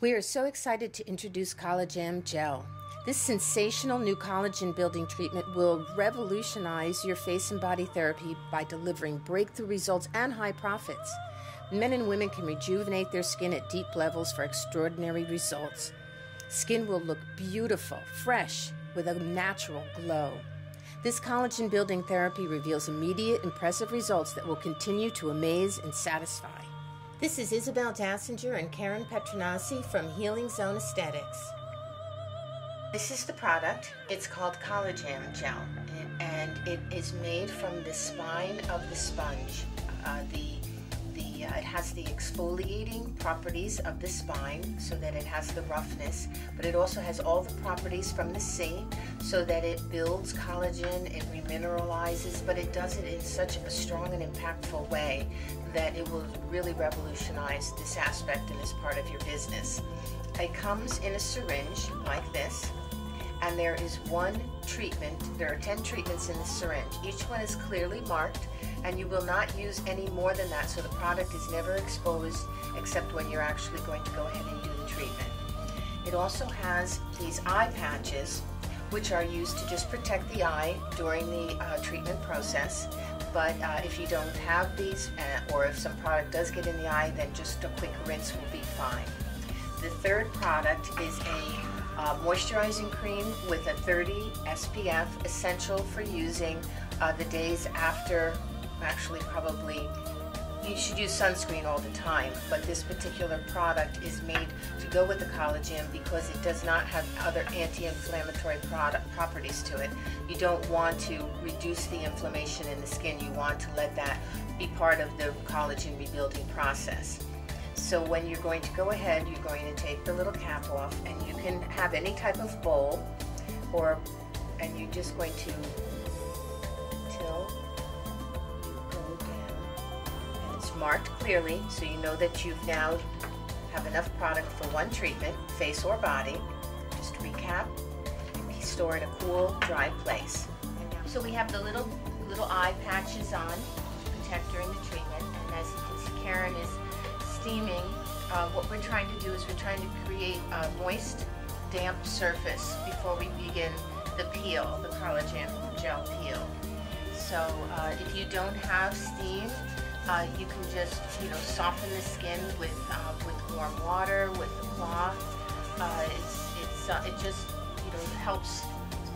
We are so excited to introduce CollaJam Gel. This sensational new collagen building treatment will revolutionize your face and body therapy by delivering breakthrough results and high profits. Men and women can rejuvenate their skin at deep levels for extraordinary results. Skin will look beautiful, fresh, with a natural glow. This collagen building therapy reveals immediate, impressive results that will continue to amaze and satisfy. This is Isabel Dassinger and Karen Petronasi from Healing Zone Aesthetics. This is the product. It's called CollaJam Gel, and it is made from the spine of the sponge. It has the exfoliating properties of the spine so that it has the roughness, but it also has all the properties from the sea so that it builds collagen, it remineralizes, but it does it in such a strong and impactful way that it will really revolutionize this aspect and this part of your business. It comes in a syringe like this, and there is one treatment. There are 10 treatments in the syringe. Each one is clearly marked, and you will not use any more than that, so the product is never exposed except when you're actually going to go ahead and do the treatment. It also has these eye patches, which are used to just protect the eye during the treatment process. But if you don't have these, or if some product does get in the eye, then just a quick rinse will be fine. The third product is a moisturizing cream with a 30 SPF, essential for using the days after. Actually, probably you should use sunscreen all the time, but this particular product is made to go with the collagen because it does not have other anti-inflammatory properties to it. You don't want to reduce the inflammation in the skin. You want to let that be part of the collagen rebuilding process. So when you're going to go ahead, you're going to take the little cap off, and you can have any type of bowl, and you're just going to till marked clearly, so you know that you've now have enough product for one treatment, face or body. Just to recap, store in a cool, dry place. So we have the little eye patches on to protect during the treatment, and as you can see, Karen is steaming. What we're trying to do is we're trying to create a moist, damp surface before we begin the peel, the CollaJam Gel peel. So if you don't have steam, you can just, soften the skin with warm water, with the cloth. It just, helps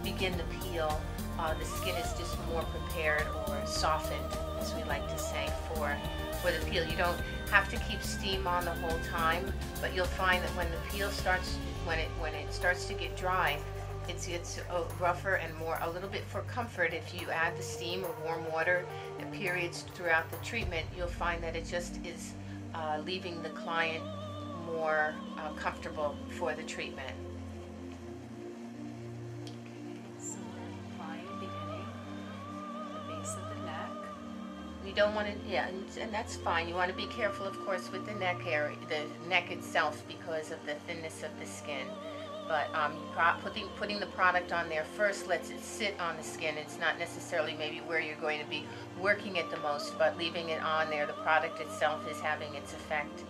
begin the peel. The skin is just more prepared or softened, as we like to say, for the peel. You don't have to keep steam on the whole time, but you'll find that when the peel starts, when it starts to get dry, it's rougher and a little bit for comfort. If you add the steam or warm water at periods throughout the treatment, you'll find that it just is leaving the client more comfortable for the treatment. Okay, so we're applying beginning the base of the neck. You don't want to, and that's fine. You want to be careful, of course, with the neck area, the neck itself, because of the thinness of the skin. But putting the product on there first lets it sit on the skin. It's not necessarily maybe where you're going to be working it the most, but leaving it on there, the product itself is having its effect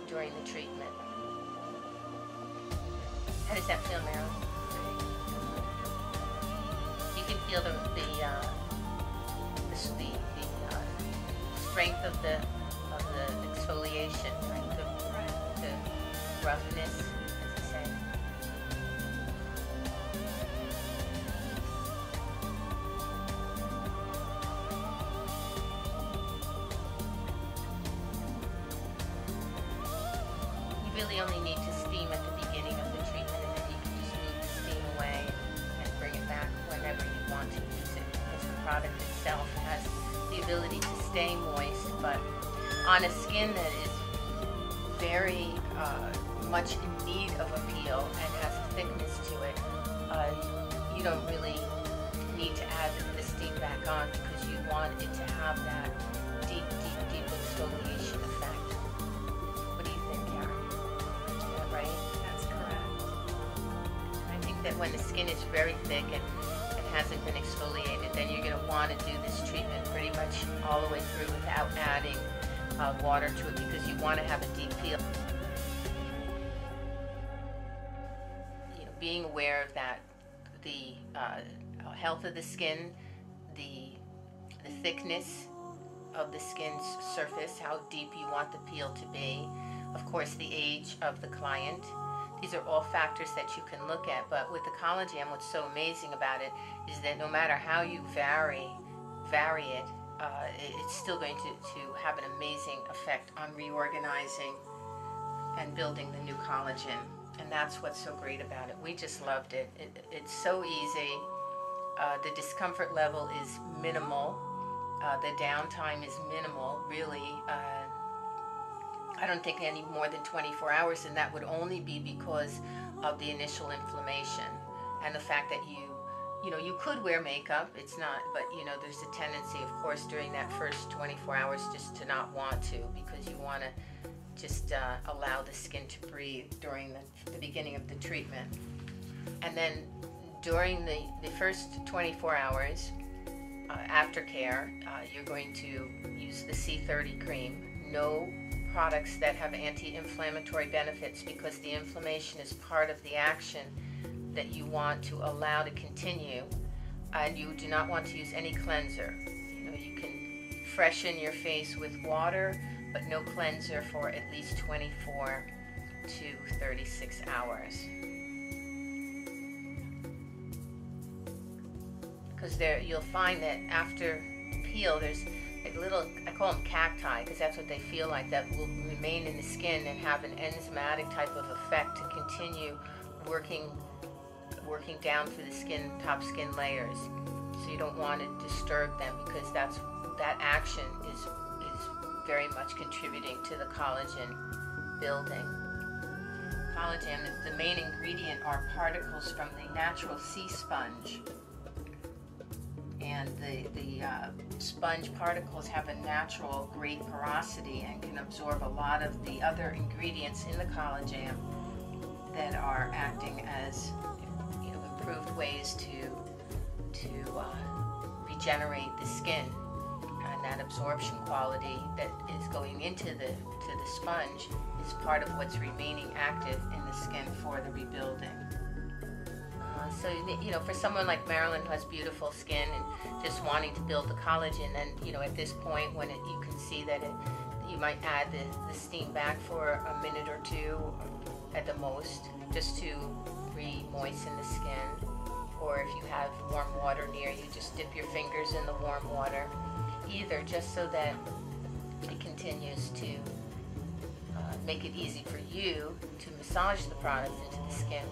during the treatment. How does that feel, Meryl? You can feel the strength of the exfoliation, right? The roughness, as I say. Really only need to steam at the beginning of the treatment, and then you can just move the steam away and bring it back whenever you want to use it, because the product itself has the ability to stay moist, but on a skin that is very much in need of a peel and has thickness to it, you don't really need to add the steam back on, because you want it to have that deep exfoliation effect. That when the skin is very thick and hasn't been exfoliated, then you're going to want to do this treatment pretty much all the way through without adding water to it, because you want to have a deep peel. being aware of that, the health of the skin, the thickness of the skin's surface, how deep you want the peel to be, of course the age of the client. These are all factors that you can look at, but with the CollaJam, what's so amazing about it is that no matter how you vary it, it's still going to have an amazing effect on reorganizing and building the new collagen. And that's what's so great about it. We just loved it. It's so easy. The discomfort level is minimal. The downtime is minimal, really. I don't think any more than 24 hours, and that would only be because of the initial inflammation and the fact that you could wear makeup. It's not, but there's a tendency, of course, during that first 24 hours just to not want to, because you want to just allow the skin to breathe during the beginning of the treatment. And then during the first 24 hours, aftercare, you're going to use the C30 cream. No products that have anti-inflammatory benefits, because the inflammation is part of the action that you want to allow to continue, and you do not want to use any cleanser. You can freshen your face with water, but no cleanser for at least 24 to 36 hours. Because you'll find that after peel, there's like little, I call them cacti, because that's what they feel like, that will remain in the skin and have an enzymatic type of effect to continue working down through the skin, top skin layers. So you don't want to disturb them, because that action is very much contributing to the collagen building. CollaJam, the main ingredient are particles from the natural sea sponge. And the sponge particles have a natural great porosity and can absorb a lot of the other ingredients in the CollaJam that are acting as improved ways to regenerate the skin. And that absorption quality that is going into the sponge is part of what's remaining active in the skin for the rebuilding. So, for someone like Marilyn who has beautiful skin and just wanting to build the collagen, then, at this point when you can see that you might add the steam back for a minute or two at the most, just to re-moisten the skin. Or if you have warm water near you, just dip your fingers in the warm water. Either just so that it continues to make it easy for you to massage the product into the skin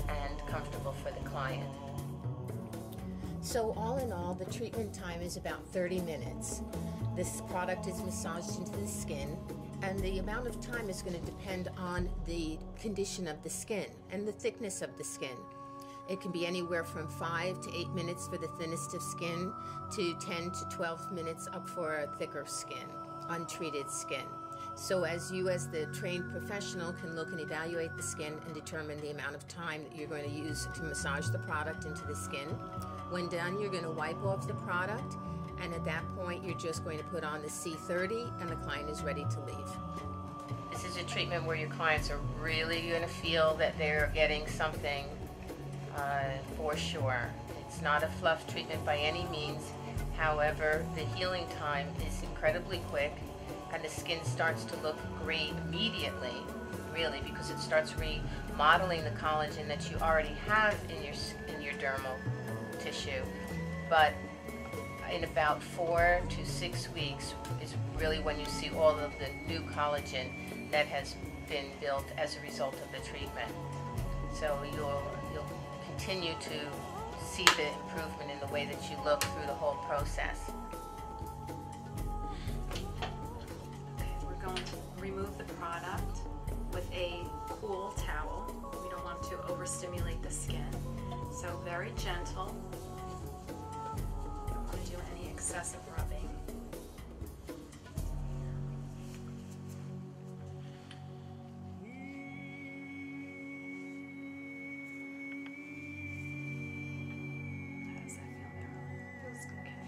and comfortable for the client. So all in all, the treatment time is about 30 minutes. This product is massaged into the skin, and the amount of time is going to depend on the condition of the skin and the thickness of the skin. It can be anywhere from 5 to 8 minutes for the thinnest of skin to 10 to 12 minutes up for a thicker skin, untreated skin. So as the trained professional can look and evaluate the skin and determine the amount of time that you're going to use to massage the product into the skin. When done, you're going to wipe off the product, and at that point you're just going to put on the C30 and the client is ready to leave. This is a treatment where your clients are really going to feel that they're getting something for sure. It's not a fluff treatment by any means. However, the healing time is incredibly quick, and the skin starts to look great immediately, really, because it starts remodeling the collagen that you already have in your dermal tissue. But in about 4 to 6 weeks is really when you see all of the new collagen that has been built as a result of the treatment. So you'll continue to see the improvement in the way that you look through the whole process. Going to remove the product with a cool towel. We don't want to overstimulate the skin. So very gentle. Don't want to do any excessive rubbing. How does that feel, Marilyn? Feels okay.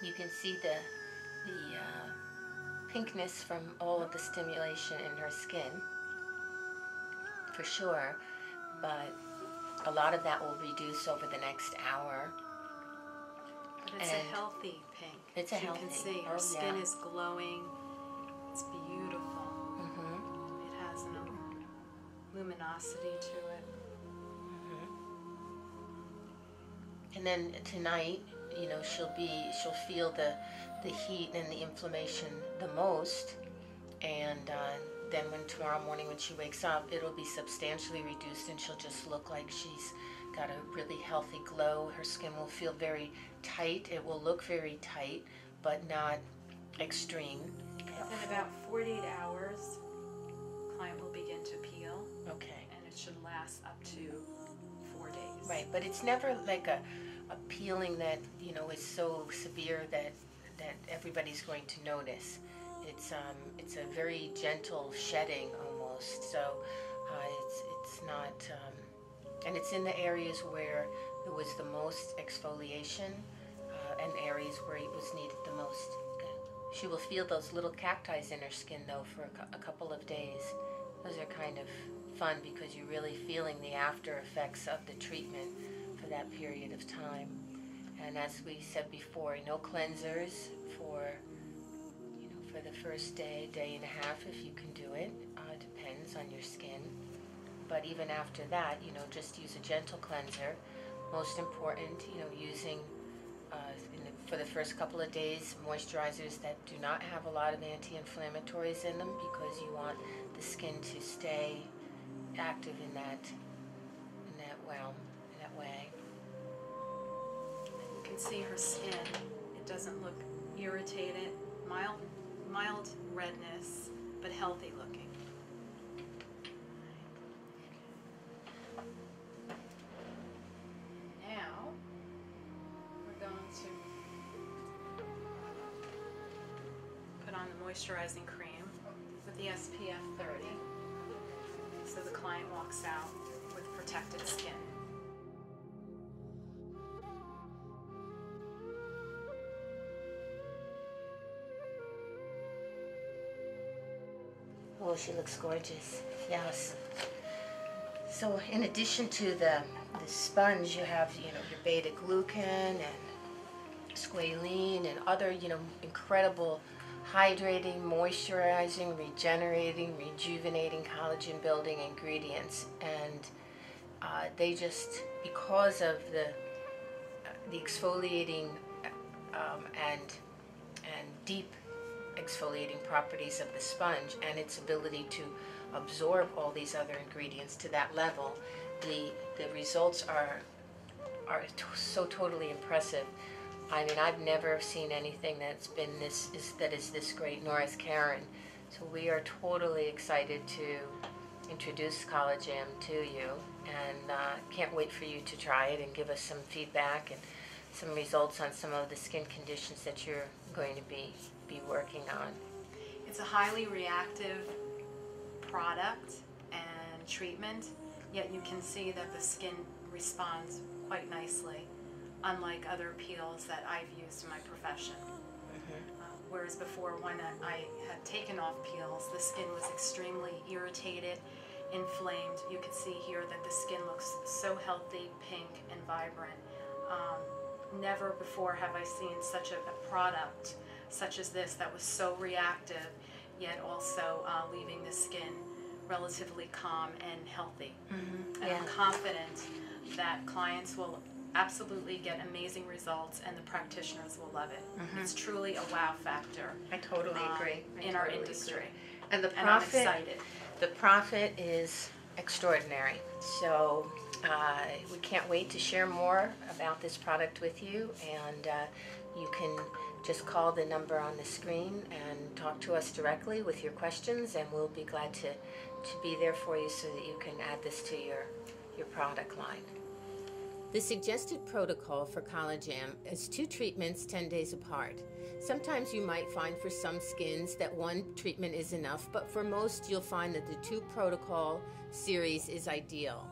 You can see the pinkness from all of the stimulation in her skin, for sure, but a lot of that will reduce over the next hour. But it's a healthy pink. It's a healthy. You can see her skin is glowing. It's beautiful. It has no luminosity to it. And then tonight, you know, she'll feel the heat and the inflammation the most, and then tomorrow morning when she wakes up, it'll be substantially reduced, and she'll just look like she's got a really healthy glow. Her skin will feel very tight. It will look very tight, but not extreme. In about 48 hours, client will begin to peel. Okay. And it should last up to 4 days. Right, but it's never like a peeling that, you know, is so severe that everybody's going to notice. It's a very gentle shedding almost. So it's not, and it's in the areas where there was the most exfoliation and areas where it was needed the most. She will feel those little cacti in her skin though for a couple of days. Those are kind of fun because you're really feeling the after effects of the treatment for that period of time. And as we said before, no cleansers for the first day and a half if you can do it. Depends on your skin. But even after that, you know, just use a gentle cleanser. Most important, you know, using for the first couple of days moisturizers that do not have a lot of anti-inflammatories in them, because you want the skin to stay active in that way. You can see her skin. It doesn't look irritated. Mild redness, but healthy looking. Now we're going to put on the moisturizing cream with the SPF 30, so the client walks out with protected skin. Oh, she looks gorgeous. Yes. So in addition to the sponge, you have, you know, your beta glucan and squalene and other, you know, incredible hydrating, moisturizing, regenerating, rejuvenating, collagen building ingredients. And they just, because of the exfoliating and deep exfoliating properties of the sponge and its ability to absorb all these other ingredients to that level, the results are so totally impressive. I mean, I've never seen anything that is this great, nor has Karen. So we are totally excited to introduce CollaJam to you, and can't wait for you to try it and give us some feedback and some results on some of the skin conditions that you're going to be working on. It's a highly reactive product and treatment, yet you can see that the skin responds quite nicely, unlike other peels that I've used in my profession. Whereas before, when I had taken off peels, the skin was extremely irritated, inflamed. You can see here that the skin looks so healthy, pink, and vibrant. Never before have I seen such a product such as this that was so reactive, yet also leaving the skin relatively calm and healthy. And I'm confident that clients will absolutely get amazing results, and the practitioners will love it. It's truly a wow factor. I totally agree. In our industry. And the I'm profit, excited. The profit is extraordinary. So we can't wait to share more about this product with you, and you can just call the number on the screen and talk to us directly with your questions, and we'll be glad to be there for you so that you can add this to your product line. The suggested protocol for CollaJam is 2 treatments 10 days apart. Sometimes you might find for some skins that 1 treatment is enough, but for most you'll find that the 2 protocol series is ideal.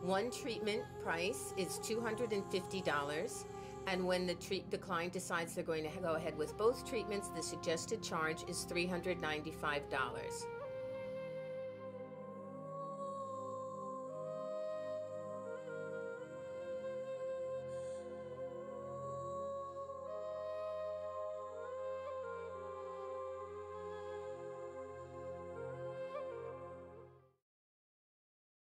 1 treatment price is $250. And when the client decides they're going to go ahead with both treatments, the suggested charge is $395.